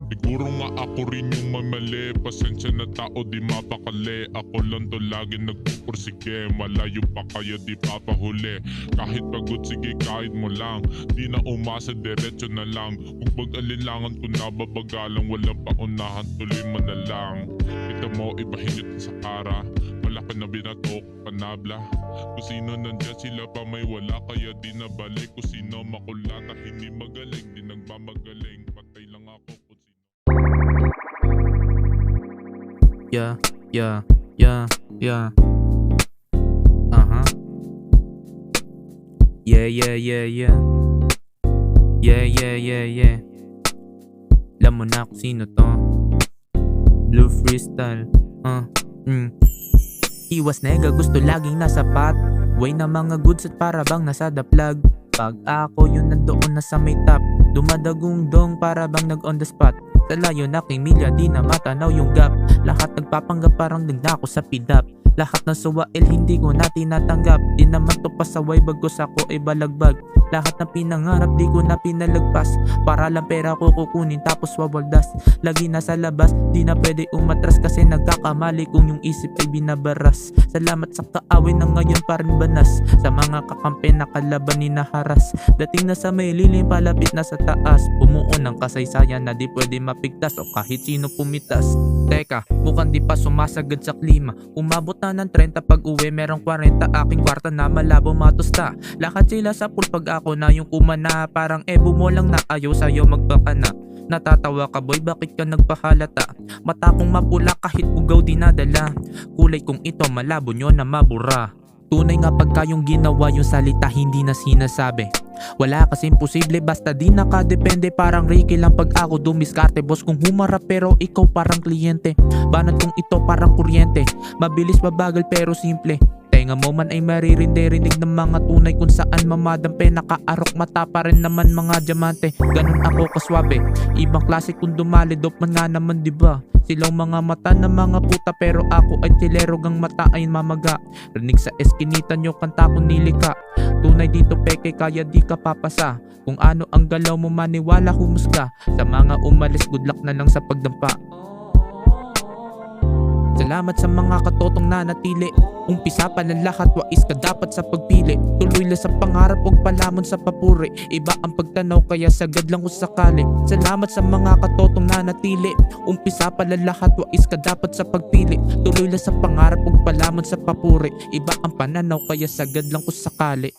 Siguro nga ako rin yung mamali. Pasensya na tao di mapakali. Ako lang to lagi nagpupursige. Malayo pa kaya di papahuli. Kahit pagod sige kahit mo lang. Di na umasa diretso na lang. Kung pag-alilangan ko nababagalang. Walang paunahan tuloy mo na lang. Kita mo ipahinit sa kara. Wala ka na binatok panabla. Kung sino nandyan sila pa may wala. Kaya di na balik. Kung sino makulata hindi magaling. Di nagmamagaling. Patay lang ako kung sino. Yeah, yeah, yeah, yeah. Uh-huh. Yeah, yeah, yeah, yeah. Yeah, yeah, yeah, yeah. Alam mo na kung sino to. Blue Freestyle. Iwas nega, gusto laging nasa pat. Way na mga goods at para bang nasa the plug. Pag ako yun nandoon na sa may top, dumadagungdong para bang nag on the spot. Sa layo na kay milya di na matanaw yung gap. Lahat nagpapanggap parang nagdako sa pidap. Lahat ng suwail hindi ko na tinatanggap. Di naman to pasaway bagos ako ay balagbag. Lahat ng pinangarap di ko na pinalagpas. Para lang pera ko kukunin tapos wawaldas. Lagi nasa labas di na pwede umatras. Kasi nagkakamali kung yung isip ay binabaras. Salamat sa kaaway na ngayon pa rin banas. Sa mga kakampi na kalaban ni naharas. Dating na sa may lilim palapit na sa taas. Bumuo ng kasaysayan na di pwede mapigtas. O kahit sino pumitas. Teka, mukhang di pa sumasagad sa klima. Umabot na ng 30 pag uwi merong 40. Aking kwarta na malabo matusta. Lakad sila sa pool pag ako na yung kumana. Parang mo lang na ayaw sa'yo magbaka na. Natatawa ka boy, bakit ka nagpahalata? Mata kong mapula kahit ugaw dinadala. Kulay kong ito malabo nyo na mabura. Tunay nga pagka yung ginawa yung salita hindi na sinasabi. Wala kasing posible basta di nakadepende. Parang Ricky lang pag ako dumiskarte boss. Kung humarap pero ikaw parang kliyente. Banat kung ito parang kuryente. Mabilis mabagal pero simple. Tenga mo man ay maririndi-rinig ng mga tunay. Kung saan mamadampe nakaarok mata pa rin naman mga diamante. Ganun ako kaswabe. Ibang klase kung dumalidop man nga naman diba. Silang mga mata na mga puta pero ako ay chilero gang mata ay mamaga. Rinig sa eskinita nyo kanta ko nilika. Tunay dito peke kaya di ka papasa. Kung ano ang galaw mo maniwala humusga. Sa mga umalis good luck na lang sa pagdampa. Salamat sa mga katotong nanatili. Umpisa pa ng lahat, wais ka dapat sa pagpili. Tuloy lang sa pangarap, huwag palamon sa papuri. Iba ang pagtanaw kaya sagad lang kung sakali. Salamat sa mga katotong nanatili. Umpisa pa ng lahat, wais ka dapat sa pagpili. Tuloy lang sa pangarap, huwag palamon sa papuri. Iba ang pananaw kaya sagad lang kung sakali.